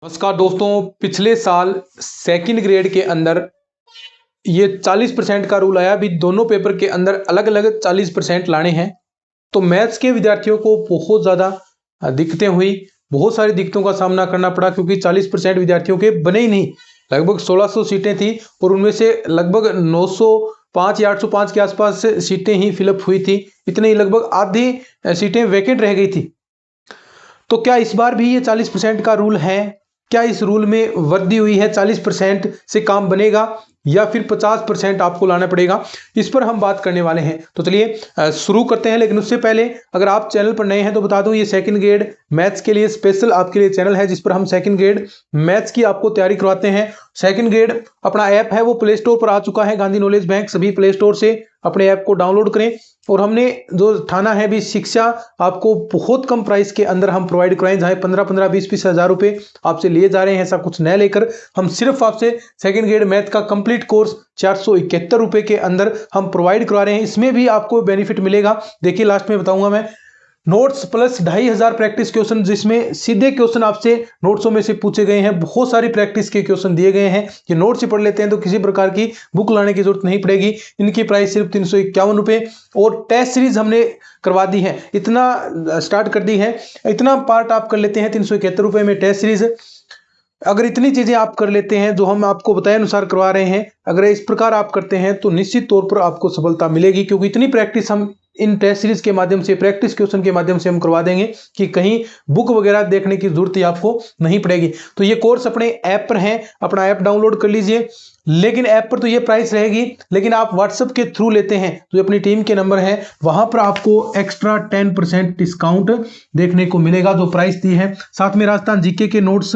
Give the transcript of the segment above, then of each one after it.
नमस्कार दोस्तों, पिछले साल सेकंड ग्रेड के अंदर ये 40% का रूल आया। अभी दोनों पेपर के अंदर अलग अलग 40% लाने हैं। तो मैथ्स के विद्यार्थियों को बहुत ज़्यादा दिक्कतें हुई, बहुत सारी दिक्कतों का सामना करना पड़ा क्योंकि 40% विद्यार्थियों के बने ही नहीं। लगभग 1600 सीटें थी और उनमें से लगभग 905 या 805 के आसपास सीटें ही फिलअप हुई थी। इतने ही लगभग आधी सीटें वैकेंट रह गई थी। तो क्या इस बार भी ये 40% का रूल है? क्या इस रूल में वृद्धि हुई है? 40% से काम बनेगा या फिर 50% आपको लाना पड़ेगा? इस पर हम बात करने वाले हैं। तो चलिए शुरू करते हैं। लेकिन उससे पहले अगर आप चैनल पर नए हैं तो बता दूं, ये सेकंड ग्रेड मैथ्स के लिए स्पेशल आपके लिए चैनल है जिस पर हम सेकंड ग्रेड मैथ्स की आपको तैयारी करवाते हैं। सेकंड ग्रेड अपना ऐप है वो प्ले स्टोर पर आ चुका है, गांधी नॉलेज बैंक। सभी प्ले स्टोर से अपने ऐप को डाउनलोड करें। और हमने जो ठाना है भी शिक्षा आपको बहुत कम प्राइस के अंदर हम प्रोवाइड कराएं, जहां 15-15 20-20 हज़ार रुपए आपसे लिए जा रहे हैं। ऐसा कुछ नया लेकर हम सिर्फ आपसे सेकंड ग्रेड मैथ का कंप्लीट कोर्स 471 रुपए के अंदर हम प्रोवाइड करवा रहे हैं। इसमें भी आपको बेनिफिट मिलेगा। देखिए लास्ट में बताऊंगा मैं। नोट्स प्लस 2500 प्रैक्टिस क्वेश्चन, जिसमें सीधे क्वेश्चन आपसे नोट्सों में से पूछे गए हैं। बहुत सारी प्रैक्टिस के क्वेश्चन दिए गए हैं। ये नोट्स ही पढ़ लेते हैं तो किसी प्रकार की बुक लाने की जरूरत नहीं पड़ेगी। इनकी प्राइस सिर्फ 351 रुपए। और टेस्ट सीरीज हमने करवा दी है, इतना स्टार्ट कर दी है। इतना पार्ट आप कर लेते हैं 371 रुपए में टेस्ट सीरीज। अगर इतनी चीजें आप कर लेते हैं जो हम आपको बताए अनुसार करवा रहे हैं, अगर इस प्रकार आप करते हैं तो निश्चित तौर पर आपको सफलता मिलेगी। क्योंकि इतनी प्रैक्टिस हम इन टेस्ट सीरीज के माध्यम से, प्रैक्टिस क्वेश्चन के माध्यम से हम करवा देंगे कि कहीं बुक वगैरह देखने की जरूरत ही आपको नहीं पड़ेगी। तो ये कोर्स अपने ऐप पर है, अपना ऐप डाउनलोड कर लीजिए। लेकिन ऐप पर तो ये प्राइस रहेगी, लेकिन आप व्हाट्सएप के थ्रू लेते हैं जो अपनी टीम के नंबर है, वहां पर आपको एक्स्ट्रा 10% डिस्काउंट देखने को मिलेगा जो प्राइस दी है। साथ में राजस्थान जीके के नोट्स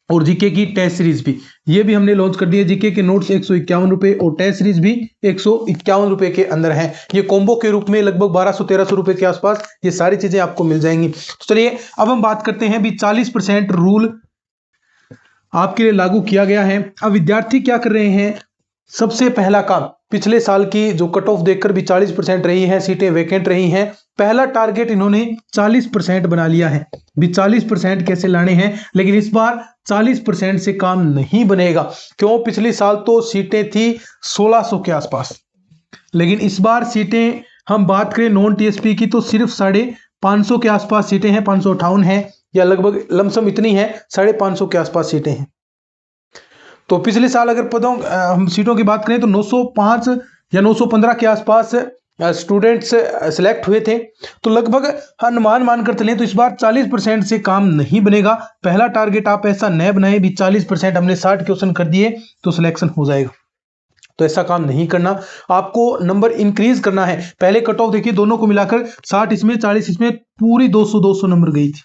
और जीके की टेस्ट सीरीज भी, ये भी हमने लॉन्च कर दी है। जीके के नोट्स 151 रुपए और टेस्ट सीरीज भी 151 रुपए के अंदर है। ये कॉम्बो के रूप में लगभग 1200-1300 रुपए के आसपास ये सारी चीजें आपको मिल जाएंगी। तो चलिए अब हम बात करते हैं भी 40% रूल आपके लिए लागू किया गया है। अब विद्यार्थी क्या कर रहे हैं? सबसे पहला काम, पिछले साल की जो कट ऑफ देखकर भी 40% रही है, सीटें वैकेंट रही हैं। पहला टारगेट इन्होंने 40% बना लिया है। भी 40% कैसे लाने हैं, लेकिन इस बार 40% से काम नहीं बनेगा। क्यों? पिछले साल तो सीटें थी 1600 के आसपास, लेकिन इस बार सीटें हम बात करें नॉन टीएसपी की तो सिर्फ 550 के आसपास सीटें हैं। 558 है या लगभग लमसम इतनी है, 550 के आसपास सीटें हैं। तो पिछले साल अगर हम सीटों की बात करें तो 905 या 915 के आसपास स्टूडेंट्स सिलेक्ट हुए थे। तो लगभग अनुमान मानकर चलें तो इस बार 40% से काम नहीं बनेगा। पहला टारगेट आप ऐसा न बनाए भी 40%, हमने 60 क्वेश्चन कर दिए तो सिलेक्शन हो जाएगा। तो ऐसा काम नहीं करना, आपको नंबर इंक्रीज करना है। पहले कट ऑफ देखिए, दोनों को मिलाकर 60 इसमें 40 इसमें, पूरी 200 नंबर गई थी,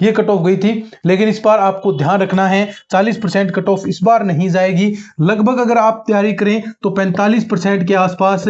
ये कट ऑफ गई थी। लेकिन इस बार आपको ध्यान रखना है 40% कट ऑफ इस बार नहीं जाएगी। लगभग अगर आप तैयारी करें तो 45% के आसपास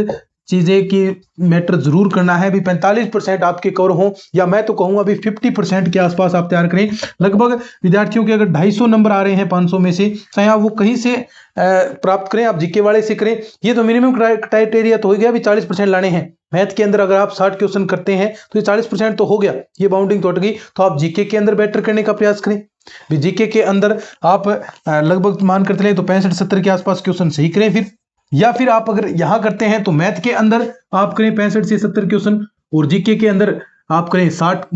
चीजें की मैटर जरूर करना है। भी 45% आपके कवर हो, या मैं तो कहूंगा भी 50% के आसपास आप तैयार करें। लगभग विद्यार्थियों के अगर 250 नंबर आ रहे हैं 500 में से, चाहे आप वो कहीं से प्राप्त करें, आप जीके वाले से करें, ये तो मिनिमम क्राइटेरिया तो हो गया भी 40% लाने हैं। मैथ के अंदर अगर आप 60 क्वेश्चन करते हैं तो ये 40% तो हो गया, ये बाउंडिंग टूट गई। तो आप जीके के अंदर बेटर करने का प्रयास करें। भी जीके के अंदर आप लगभग मान करते हैं तो 65-70 के आसपास क्वेश्चन सही करें फिर। या फिर आप अगर यहां करते हैं तो मैथ के अंदर आप करें 65 से 70 क्वेश्चन और जीके के अंदर आप करें 60।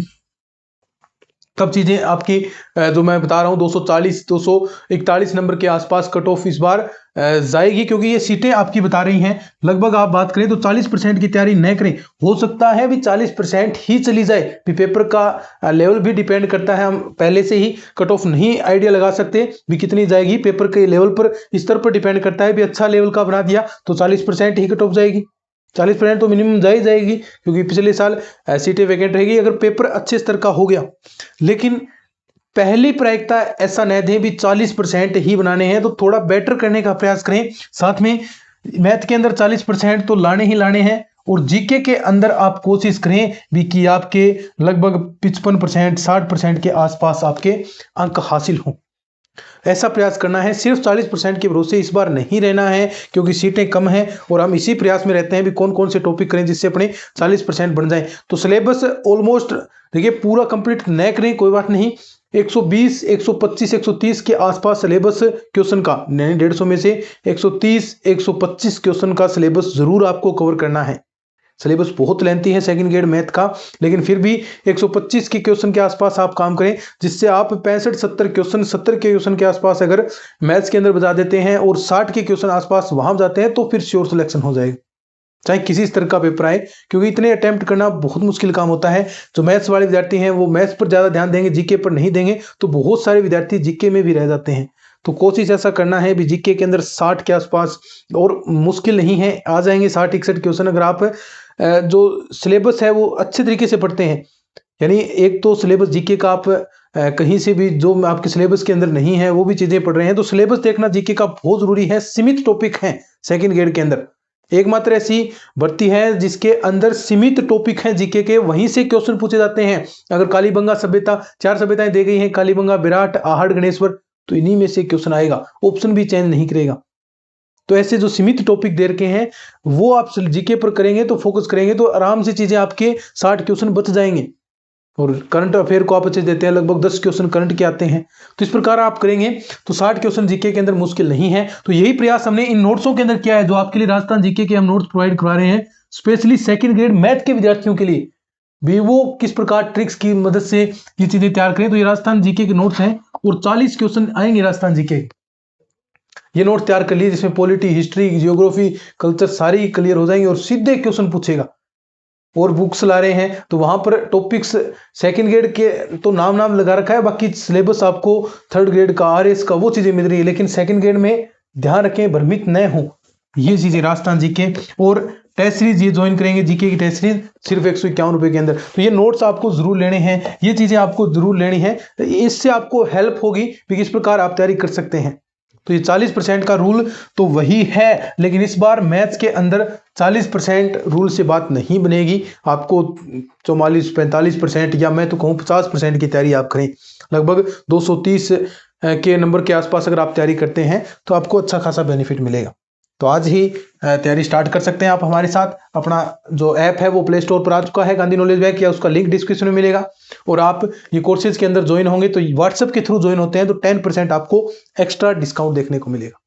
तब चीजें आपकी जो मैं बता रहा हूं 240-241 नंबर के आसपास कट ऑफ इस बार जाएगी। क्योंकि ये सीटें आपकी बता रही हैं। लगभग आप बात करें तो 40% की तैयारी न करें, हो सकता है भी 40% ही चली जाए। भी पेपर का लेवल भी डिपेंड करता है, हम पहले से ही कट ऑफ नहीं आइडिया लगा सकते भी कितनी जाएगी। पेपर के लेवल पर, स्तर पर डिपेंड करता है। भी अच्छा लेवल का बना दिया तो 40% ही कट ऑफ जाएगी। 40% तो मिनिमम जा ही जाएगी, क्योंकि पिछले साल सीटें वैकेंट रहेगी अगर पेपर अच्छे स्तर का हो गया। लेकिन पहली प्रायिकता ऐसा न दें भी 40% ही बनाने हैं, तो थोड़ा बेटर करने का प्रयास करें। साथ में मैथ के अंदर 40% तो लाने ही लाने हैं। और जीके के अंदर आप कोशिश करें भी कि आपके लगभग 55% 60% के आसपास आपके अंक हासिल हों। ऐसा प्रयास करना है। सिर्फ 40% के भरोसे इस बार नहीं रहना है, क्योंकि सीटें कम हैं और हम इसी प्रयास में रहते हैं भी कौन कौन से टॉपिक करें जिससे अपने 40% बन जाए। तो सिलेबस ऑलमोस्ट देखिए पूरा कंप्लीट न करें कोई बात नहीं, 120, 125, 130 के आसपास सिलेबस क्वेश्चन का, 150 में से 130, 125 क्वेश्चन का सिलेबस जरूर आपको कवर करना है। सिलेबस बहुत लेंथी है सेकंड ग्रेड मैथ का, लेकिन फिर भी 125 के क्वेश्चन के आसपास आप काम करें, जिससे आप 65-70 क्वेश्चन, 70 के क्वेश्चन के आसपास अगर मैथ्स के अंदर बजा देते हैं और 60 के क्वेश्चन आसपास वहां जाते हैं तो फिर श्योर सिलेक्शन हो जाएगा, चाहे किसी स्तर का पेपर आए, क्योंकि इतने अटेम्प्ट करना बहुत मुश्किल काम होता है। जो मैथ्स वाले विद्यार्थी हैं वो मैथ्स पर ज़्यादा ध्यान देंगे, जीके पर नहीं देंगे, तो बहुत सारे विद्यार्थी जीके में भी रह जाते हैं। तो कोशिश ऐसा करना है भी जीके के अंदर 60 के आसपास, और मुश्किल नहीं है, आ जाएंगे 60-61 क्वेश्चन अगर आप जो सिलेबस है वो अच्छे तरीके से पढ़ते हैं। यानी एक तो सिलेबस जीके का आप कहीं से भी जो आपके सिलेबस के अंदर नहीं है वो भी चीज़ें पढ़ रहे हैं, तो सिलेबस देखना जीके का बहुत ज़रूरी है। सीमित टॉपिक हैं सेकेंड ग्रेड के अंदर, एकमात्र ऐसी भर्ती है जिसके अंदर सीमित टॉपिक हैं जीके के, वहीं से क्वेश्चन पूछे जाते हैं। अगर कालीबंगा सभ्यता, 4 सभ्यताएं दी गई हैं, कालीबंगा, विराट, आहड़, गणेश्वर, तो इन्हीं में से क्वेश्चन आएगा, ऑप्शन भी चेंज नहीं करेगा। तो ऐसे जो सीमित टॉपिक दे रखे हैं वो आप जीके पर करेंगे तो फोकस करेंगे तो आराम से चीजें आपके 60 क्वेश्चन बच जाएंगे। और करंट अफेयर को आप अच्छे देते हैं, लगभग 10 क्वेश्चन करंट के आते हैं, तो इस प्रकार आप करेंगे तो 60 क्वेश्चन जीके के अंदर मुश्किल नहीं है। तो यही प्रयास हमने इन नोट्सों के अंदर किया है, जो आपके लिए राजस्थान जीके के हम नोट्स प्रोवाइड करवा रहे हैं, स्पेशली सेकंड ग्रेड मैथ के विद्यार्थियों के लिए भी वो किस प्रकार ट्रिक्स की मदद से ये चीजें तैयार करें। तो ये राजस्थान जीके के नोट्स हैं और 40 क्वेश्चन आएंगे राजस्थान जीके, ये नोट तैयार कर लिए, जिसमें पॉलिटी, हिस्ट्री, जियोग्राफी, कल्चर सारी क्लियर हो जाएंगे और सीधे क्वेश्चन पूछेगा। और बुक्स ला रहे हैं तो वहां पर टॉपिक्स सेकंड ग्रेड के तो नाम लगा रखा है, बाकी सिलेबस आपको थर्ड ग्रेड का, आरएस का, वो चीजें मिल रही है, लेकिन सेकंड ग्रेड में ध्यान रखें भ्रमित न हो ये चीजें राजस्थान जीके। और टेस्ट सीरीज ये ज्वाइन करेंगे जीके की टेस्ट सीरीज सिर्फ 151 रुपए के अंदर, तो ये नोट्स आपको जरूर लेने हैं, ये चीजें आपको जरूर लेनी है, इससे आपको हेल्प होगी कि किस प्रकार आप तैयारी कर सकते हैं। तो ये 40% का रूल तो वही है, लेकिन इस बार मैथ्स के अंदर 40% रूल से बात नहीं बनेगी, आपको 44-45% या मैं तो कहूँ 50% की तैयारी आप करें। लगभग 230 के नंबर के आसपास अगर आप तैयारी करते हैं तो आपको अच्छा खासा बेनिफिट मिलेगा। तो आज ही तैयारी स्टार्ट कर सकते हैं आप हमारे साथ। अपना जो ऐप है वो प्ले स्टोर पर आ चुका है, गांधी नॉलेज बैग, या उसका लिंक डिस्क्रिप्शन में मिलेगा। और आप ये कोर्सेज के अंदर ज्वाइन होंगे तो व्हाट्सएप के थ्रू ज्वाइन होते हैं तो 10% आपको एक्स्ट्रा डिस्काउंट देखने को मिलेगा।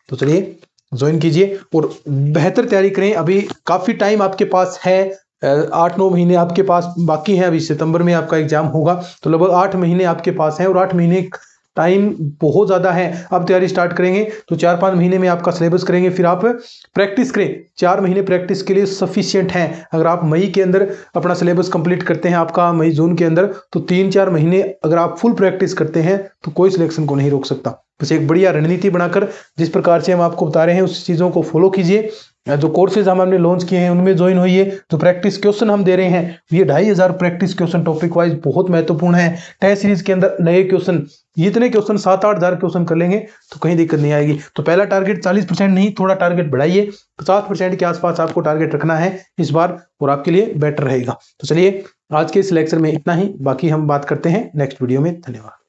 तो चलिए ज्वाइन कीजिए और बेहतर तैयारी करें। अभी काफ़ी टाइम आपके पास है, 8-9 महीने आपके पास बाकी हैं। अभी सितंबर में आपका एग्जाम होगा, तो लगभग 8 महीने आपके पास हैं और 8 महीने टाइम बहुत ज़्यादा है। अब तैयारी स्टार्ट करेंगे तो 4-5 महीने में आपका सिलेबस करेंगे, फिर आप प्रैक्टिस करें। 4 महीने प्रैक्टिस के लिए सफिशिएंट हैं। अगर आप मई के अंदर अपना सिलेबस कंप्लीट करते हैं, आपका मई जून के अंदर, तो 3-4 महीने अगर आप फुल प्रैक्टिस करते हैं तो कोई सिलेक्शन को नहीं रोक सकता। बस एक बढ़िया रणनीति बनाकर जिस प्रकार से हम आपको बता रहे हैं उस चीज़ों को फॉलो कीजिए। जो कोर्सेज हमने लॉन्च किए हैं उनमें ज्वाइन होइए। जो प्रैक्टिस क्वेश्चन हम दे रहे हैं ये 2500 प्रैक्टिस क्वेश्चन टॉपिक वाइज बहुत महत्वपूर्ण है। टेस्ट सीरीज के अंदर नए क्वेश्चन, इतने क्वेश्चन 7-8 हज़ार क्वेश्चन कर लेंगे तो कहीं दिक्कत नहीं आएगी। तो पहला टारगेट 40% नहीं, थोड़ा टारगेट बढ़ाइए, 50% के आसपास आपको टारगेट रखना है इस बार, और आपके लिए बेटर रहेगा। तो चलिए आज के इस लेक्चर में इतना ही, बाकी हम बात करते हैं नेक्स्ट वीडियो में। धन्यवाद।